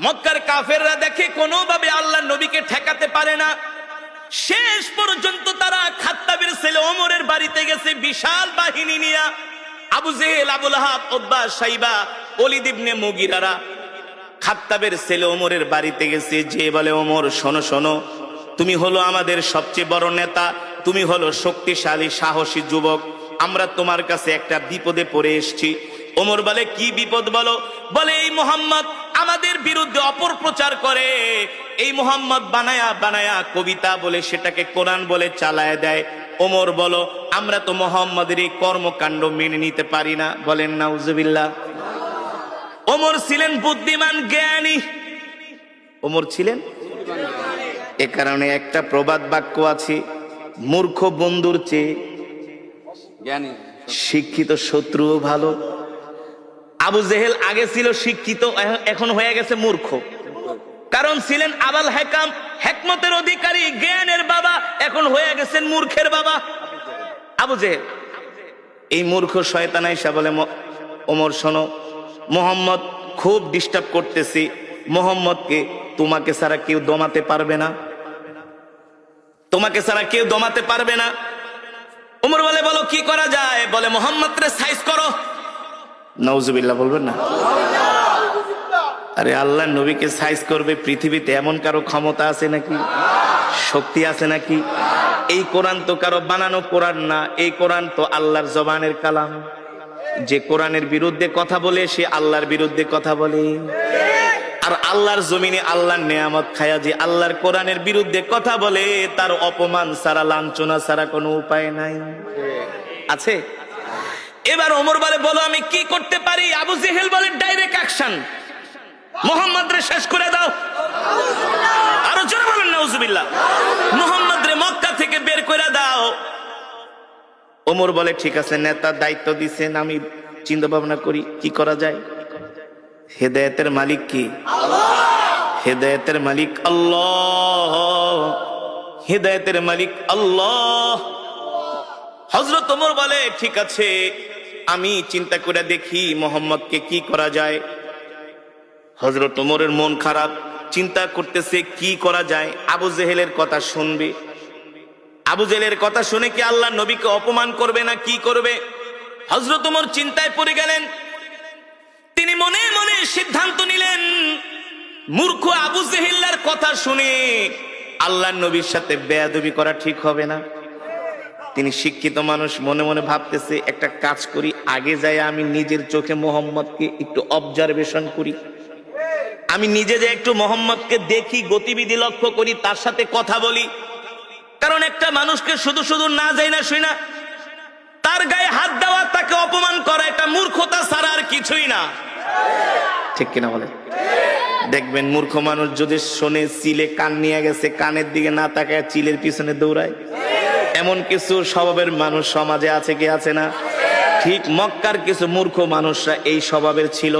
মক্কার কাফেররা দেখে কোনোভাবে আল্লাহর নবীকে ঠেকাতে পারে না। শেষ পর্যন্ত তারা খাত্তাবের ছেলে ওমরের বাড়িতে গেছে বিশাল বাহিনী নিয়ে। আবু জেহেল, আবু লাহাব, উতবা, শাইবা, ওলীদ ইবনে মুগীরারা খাত্তাবের ছেলে ওমরের বাড়িতে গেছে। যে বলে, ওমর শোনো শোনো, তুমি হলো আমাদের সবচেয়ে বড় নেতা, তুমি হলো শক্তিশালী সাহসী যুবক, আমরা তোমার কাছে একটা বিপদে পড়ে এসেছি। ওমর বলে, কি বিপদ বলো? বলে, এই মুহাম্মদ আমাদের বিরুদ্ধে অপপ্রচার করে, এই মুহাম্মদ বানায়া বানায়া কবিতা বলে সেটাকে কোরআন বলে চালায় দেয়। ওমর বলো, আমরা তো মুহাম্মদের এই কর্মকাণ্ড মেনে নিতে পারি না। বলেন নাউজুবিল্লাহ। ওমর ছিলেন বুদ্ধিমান, জ্ঞানী। ওমর ছিলেন, এ কারণে একটা প্রবাদ বাক্য আছে, মূর্খ বন্ধুর চেয়ে জ্ঞানী শিক্ষিত শত্রুও ভালো। আবু জেহেল আগে ছিল শিক্ষিত, এখন হয়ে গেছে মূর্খ। কারণ ছিলেন আবাল হেকাম, হেকমতের অধিকারী, জ্ঞানের বাবা, এখন হয়ে গেছেন মূর্খের বাবা আবু জেহেল। এই মূর্খ শয়তান আয়েশা বলে, ওমর শোনো, মোহাম্মদ খুব ডিস্টার্ব করতেছি, মোহাম্মদকে তোমাকে ছাড়া কেউ দমাতে পারবে না, তোমাকে ছাড়া কেউ দমাতে পারবে না। ওমর বলে, বলো কি করা যায়? বলে, মোহাম্মদ রে সাইজ করো। নাউজুবিল্লাহ বলবেন না? আরে আল্লাহ নবীকে সাইজ করবে পৃথিবীতে এমন কারো ক্ষমতা আছে নাকি? শক্তি আছে নাকি? এই কোরআন তো কারো বানানো কোরআন না, এই কোরআন তো আল্লাহর জবানের কালাম। যে কোরআনের বিরুদ্ধে কথা বলে সে আল্লাহর বিরুদ্ধে কথা বলে। আর আল্লাহর জমিনে আল্লাহর নেয়ামত খায়া যে আল্লাহর কোরআনের বিরুদ্ধে কথা বলে, তার অপমান ছাড়া, লাঞ্ছনা ছাড়া কোনো উপায় নাই। আছে? এবার ওমর বলে, বলো আমি কি করতে পারি? আবু জেহেল বলে, ডাইরেক্ট অ্যাকশন, মুহাম্মদ রে শেষ করে দাও। আরো জোরে বলেন নাউজুবিল্লাহ। মুহাম্মদ রে মক্কা থেকে বের করে দাও। ওমর বলে, ঠিক আছে, নেতার দায়িত্ব দিছেন, আমি চিন্তা ভাবনা করি কি করা যায়। হেদায়েতের মালিক কি? হেদায়েতের মালিক আল্লাহ, হেদায়েতের মালিক আল্লাহ। হযরত ওমর বলে, ঠিক আছে, আমি চিন্তা করে দেখি মুহাম্মদকে কি করা যায়। হযরত ওমরের মন খারাপ, চিন্তা করতেছে কি করা যায়। আবু জেহেলের কথা শুনবে, আবু জেহেলের কথা শুনে কি আল্লাহ নবীকে অপমান করবে না কি করবে? হযরত ওমর চিন্তায় পড়ে গেলেন। তিনি মনে মনে সিদ্ধান্ত নিলেন, মূর্খ আবু জেহেলের কথা শুনে আল্লাহর নবীর সাথে বেয়াদবি করা ঠিক হবে না। তিনি শিক্ষিত মানুষ, মনে মনে ভাবতেছে, একটা কাজ করি, আগে যাই আমি নিজের চোখে মোহাম্মদকে একটু অবজারভেশন করি, আমি নিজে যে একটু মোহাম্মদকে দেখি, গতিবিধি লক্ষ্য করি, তার সাথে কথা বলি। কারণ একটা মানুষকে শুধু শুধু না যাই না শুই না তার গায়ে হাত দেওয়া, তাকে অপমান করা, এটা মূর্খতা ছাড়া আর কিছুই না। ঠিক কিনা বলে? দেখবেন মূর্খ মানুষ যদি শোনে চিলে কান নিয়ে গেছে, কানের দিকে না তাকায় চিলের পিছনে দৌড়ায়। এমন কিছু স্বভাবের মানুষ সমাজে আছে কি আছে না? ঠিক মক্কার কিছু মূর্খ মানুষরা এই স্বভাবের ছিল।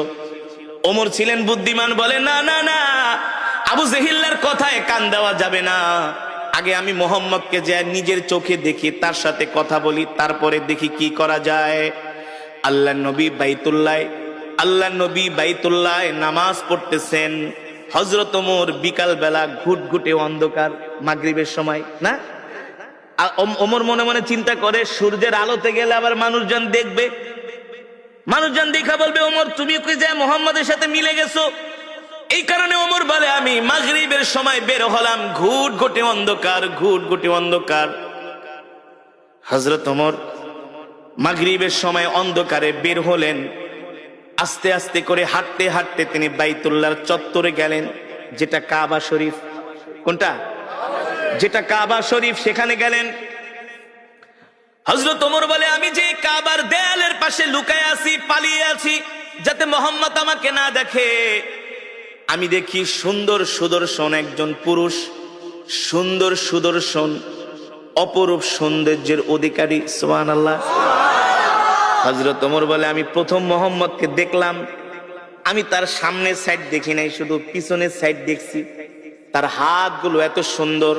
ওমর ছিলেন বুদ্ধিমান, বলে, না না না, আবু জেহেলের কথায় কান দেওয়া যাবে না। আগে আমি মোহাম্মদকে যে নিজের চোখে দেখি, তার সাথে কথা বলি, তারপরে দেখি কি করা যায়। আল্লাহ নবী বাইতুল্লাহ নামাজ পড়তেছেন। হযরত ওমর বিকাল বেলা ঘুটঘুটে অন্ধকার, মাগরিবের সময় না, ওমর মনে মনে চিন্তা করে, সূর্যের আলোতে গেলে আবার মানুষজন দেখবে, মানুষজন দেখা বলবে, ওমর তুমি কি যে মুহাম্মদের সাথে মিলে গেছো। এই কারণে ওমর বলে, আমি মাগরিবের সময় বের হলাম, ঘুটঘুটে অন্ধকার, ঘুটঘুটে অন্ধকার। হযরত ওমর মাগরিবের সময় অন্ধকারে বের হলেন। আস্তে আস্তে করে হাঁটতে হাঁটতে তিনি বাইতুল্লাহর চত্বরে গেলেন, যেটা কাবা শরীফ। কোনটা? যেটা কাবা শরীফ, সেখানে গেলেন। হযরত ওমর বলে, আমি যে কাবার দেয়ালের পাশে লুকায় আছি, পালিয়ে আছি, যাতে মুহাম্মদ আমাকে না দেখে। আমি দেখি সুন্দর সুদর্শন একজন পুরুষ, সুন্দর সুদর্শন, অপরূপ সৌন্দর্যের অধিকারী। সুবহানাল্লাহ। হযরত ওমর বলে, আমি প্রথম মুহাম্মদকে দেখলাম, আমি তার সামনের সাইড দেখি নাই, শুধু পিছনের সাইড দেখছি। তার হাতগুলো এত সুন্দর,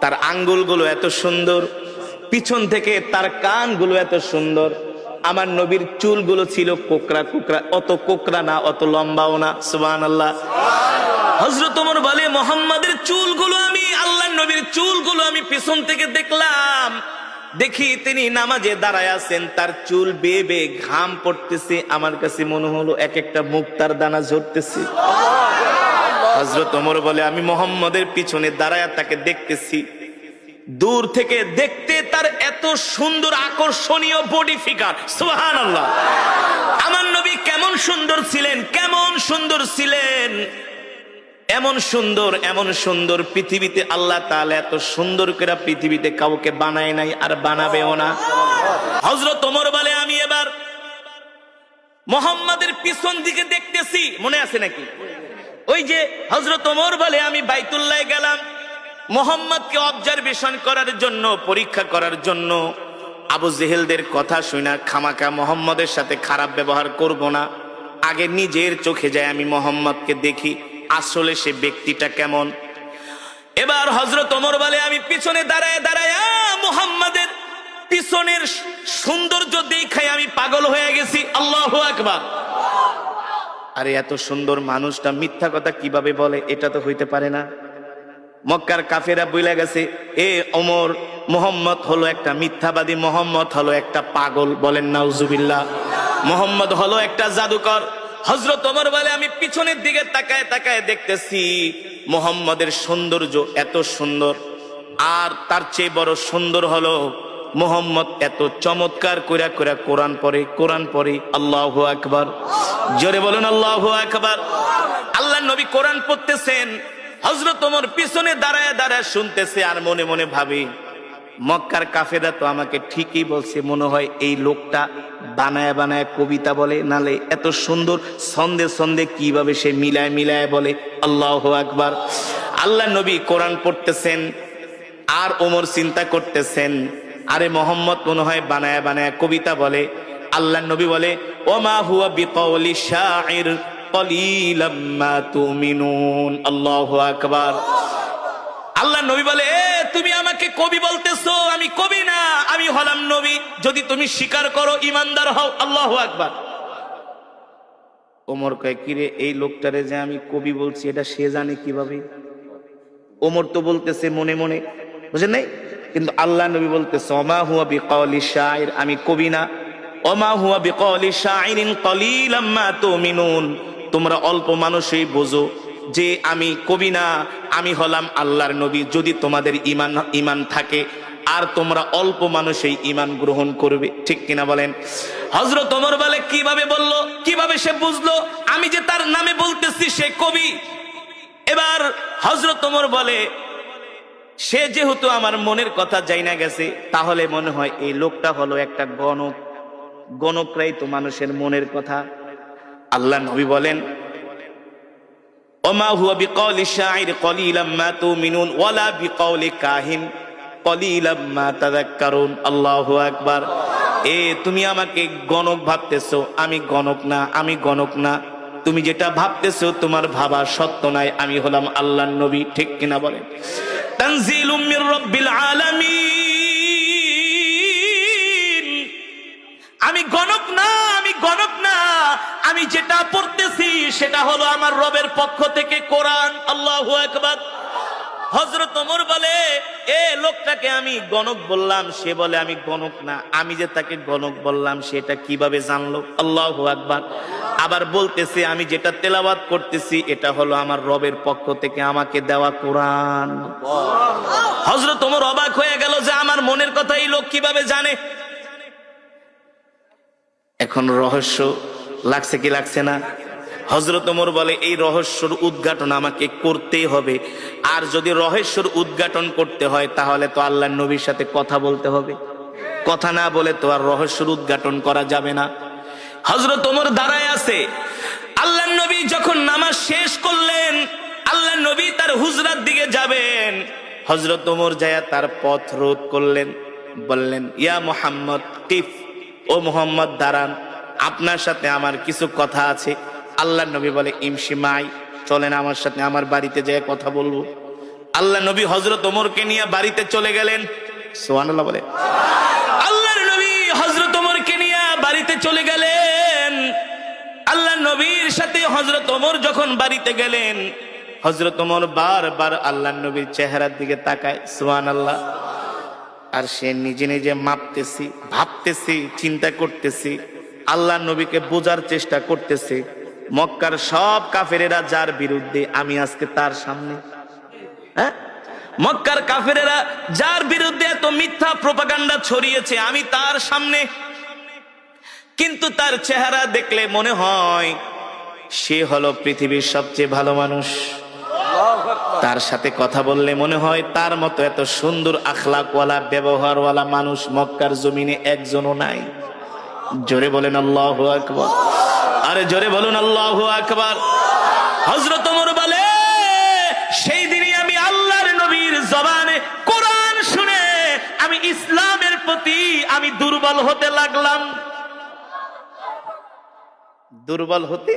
তার আঙ্গুলগুলো এত সুন্দর, পিছন থেকে তার কানগুলো এত সুন্দর। আমার নবীর চুলগুলো ছিল কোকড়া কোকড়া, অত কোকড়া না, অত লম্বাও না। সুবহানাল্লাহ। হযরত ওমর বলে মুহাম্মাদের চুলগুলো আমি আল্লাহর নবীর চুলগুলো আমি পিছন থেকে দেখলাম, দেখি তিনি নামাজে দাঁড়ায় আছেন, তার চুল বেয়ে বেয়ে ঘাম পড়তেছে, আমার কাছে মনে হলো এক একটা মুক্তার দানা ঝরতেছে। হযরত ওমর বলে আমি মুহাম্মাদের পিছনে দাঁড়ায় তাকে দেখতেছি, দূর থেকে দেখতে তার এত সুন্দর আকর্ষণীয় বডি ফিগার, সুবহানাল্লাহ। আমার নবী কেমন সুন্দর ছিলেন, কেমন সুন্দর ছিলেন, এমন সুন্দর, এমন সুন্দর পৃথিবীতে আল্লাহ তাআলা এত সুন্দর করে পৃথিবীতে কাউকে বানায় নাই, আর বানাবেও না। হযরত ওমর বলে আমি এবার মুহাম্মাদের পিছন দিকে দেখতেছি, মনে আছে নাকি? ওই যে হযরত ওমর বলে আমি বাইতুল্লাহ গেলাম মুহাম্মদকে অবজারভেশন করার জন্য, পরীক্ষা করার জন্য। আবু জেহেলদের কথা শুনা খামাকা মুহাম্মদের সাথে খারাপ ব্যবহার করব না, আগে নিজের চোখে যায় আমি মুহাম্মদকে দেখি আসলে সে ব্যক্তিটা কেমন। এবার হযরত ওমর বলে আমি পিছনে দাঁড়ায় দাঁড়ায় মুহাম্মাদের পিছনের সৌন্দর্য দেখাই আমি পাগল হয়ে গেছি। আল্লাহু আকবার। আরে এত সুন্দর মানুষটা মিথ্যা কথা কিভাবে বলে? এটা তো হইতে পারে না। মক্কার কাফেরা বইলা গেছে এ ওমর, মুহাম্মদ হলো একটা মিথ্যাবাদী, মুহাম্মদ হলো একটা পাগল। বলেন নাউজুবিল্লাহ। মুহাম্মদ হলো একটা জাদুকর। হযরত ওমর বলে আমি পিছনের দিকে তাকায় তাকায় দেখতেছি মুহাম্মদের সৌন্দর্য এত সুন্দর, আর তার চেয়ে বড় সুন্দর হলো মুহাম্মদ এত চমৎকার কইরা কইরা কোরআন পড়ে, কোরআন পড়ে। আল্লাহু আকবার। জোরে বলুন আল্লাহু আকবার। আল্লাহর নবী কোরআন পড়তেছেন, হযরত ওমর পিছনে দাঁড়ায় দাঁড়ায় শুনতেছে, আর মনে মনে ভাবি মক্কার কাফেররা তো আমাকে ঠিকই বলছে, মনে হয় এই লোকটা বানায় বানায় কবিতা বলে, নালে এত সুন্দর ছন্দে ছন্দে কিভাবে সে মিলায় মিলায় বলে। আল্লাহু আকবার। আল্লাহ নবী কোরআন পড়তেছেন, আর ওমর চিন্তা করতেছেন আরে মোহাম্মদ মনে হয় বানায় বানায় কবিতা বলে। আল্লাহ নবী বলে ওমা হুয়া বিকাউলি শাইর কলিলাম মা তুমিনুন। আল্লাহু আকবার। আল্লাহ নবী বলে এ তুমি আমাকে কবি বলতেছো, আমি কবি না, আমি হলাম নবী, যদি তুমি স্বীকার করো ইমানদার হও। আল্লাহু আকবার। ওমর কয় কিরে এই লোকটারে যে আমি কবি বলছি এটা সে জানে কিভাবে? ওমর তো বলতেছে মনে মনে, বুঝেন নাই? কিন্তু আল্লাহ নবী বলতেছে ওমা হুয়া বিকাউলি শাইর, আমি কবি না। ওমা হুয়া বিকাউলি শাইরিন কলিলাম মা তুমিনুন, তোমরা অল্প মানুষই বোঝো যে আমি কবি না, আমি হলাম আল্লাহর নবী। যদি তোমাদের ইমান থাকে আর তোমরা অল্প মানুষই ইমান গ্রহণ করবে, ঠিক কিনা বলেন? হযরত ওমর বলে কিভাবে বললো, কিভাবে সে বুঝলো আমি যে তার নামে বলতেছি সে কবি? এবার হযরত ওমর বলে সে যেহেতু আমার মনের কথা জানা গেছে, তাহলে মনে হয় এই লোকটা হলো একটা গণক, গণকরাই তো মানুষের মনের কথা। আল্লাহ নবী বলেন ওমা হুয়া বিকাউলি শাইর কলিলাম মা তুমিনুন ওয়ালা বিকাউলি কাহিন কলিলাম মা তাযাক্কারুন। আল্লাহু আকবার। এ তুমি আমাকে গণক ভাবতেছো, আমি গণক না, আমি গণক না। তুমি যেটা ভাবতেছো তোমার ভাবা সত্য নাই, আমি হলাম আল্লাহর নবী, ঠিক কিনা বলেন? তানজিলুম মির রাব্বিল আলামিন। আমি গণক না, আমি গণক না, আমি যেটা পড়তেছি সেটা হলো আমার রবের পক্ষ থেকে কোরআন। আল্লাহু আকবার। হযরত ওমর বলে এ লোকটাকে আমি গণক বললাম, সে বলে আমি গণক না, আমি যে তাকে গণক বললাম সেটা কিভাবে জানলো? আল্লাহু আকবার। আবার বলতেছে আমি যেটা তেলাওয়াত করতেছি এটা হলো আমার রবের পক্ষ থেকে আমাকে দেওয়া কোরআন। হযরত ওমর অবাক হয়ে গেল যে আমার মনের কথা এই লোক কিভাবে জানে। এখন রহস্য লাগছে কি লাগছে না? হযরত ওমর বলে এই রহস্যর উদ্ঘাটন আমাকে করতেই হবে, আর যদি রহস্যর উদ্ঘাটন করতে হয় তাহলে তো আল্লাহর নবীর সাথে কথা বলতে হবে, কথা না বলে তো আর রহস্যর উদ্ঘাটন করা যাবে না। হযরত ওমর দাঁড়ায় আছে, আল্লাহর নবী যখন নামাজ শেষ করলেন, আল্লাহর নবী তার হুজরার দিকে যাবেন, হযরত ওমর যায় তার পথ রোধ করলেন, বললেন ইয়া মুহাম্মদ কিফ, ও মুহাম্মদ দাঁড়ান, আপনার সাথে আমার কিছু কথা আছে। আল্লাহর নবী বলে ইমশি মাই, চলেন আমার সাথে আমার বাড়িতে যেয়ে কথা বলবো। আল্লাহ নবী হযরত ওমরকে নিয়ে বাড়িতে চলে গেলেন। সুবহানাল্লাহ বলে। আল্লাহর নবী হযরত ওমরকে নিয়ে বাড়িতে চলে গেলেন। আল্লাহর নবীর সাথে হযরত ওমর যখন বাড়িতে গেলেন, হযরত ওমর বারবার আল্লাহর নবীর চেহারার দিকে তাকায়, সুবহানাল্লাহ। আর সে নিজে নিজে মাপতেছি, ভাবতেছি, চিন্তা করতেছি, আল্লাহর নবীকে বোঝার চেষ্টা করতেছে। মক্কার সব কাফেরেরা যার বিরুদ্ধে, আমি আজকে তার সামনে। হ্যাঁ, মক্কার কাফেরেরা যার বিরুদ্ধে এত মিথ্যা প্রোপাগান্ডা ছড়িয়েছে, আমি তার সামনে। কিন্তু তার চেহারা দেখলে মনে হয় সে হলো পৃথিবীর সবচেয়ে ভালো মানুষ। তার সাথে কথা বললে মনে হয় তার মতো এত সুন্দর আখলাকওয়ালা, ব্যবহারওয়ালা মানুষ মক্কার জমিনে একজনও নাই। জোরে বলেন আল্লাহু আকবার। আরে জোরে বলুন আল্লাহু আকবার। হযরত ওমর বলে, সেই দিনই আমি আল্লাহর নবীর জবানে কোরআন শুনে আমি ইসলামের প্রতি আমি দুর্বল হতে লাগলাম। দুর্বল হতে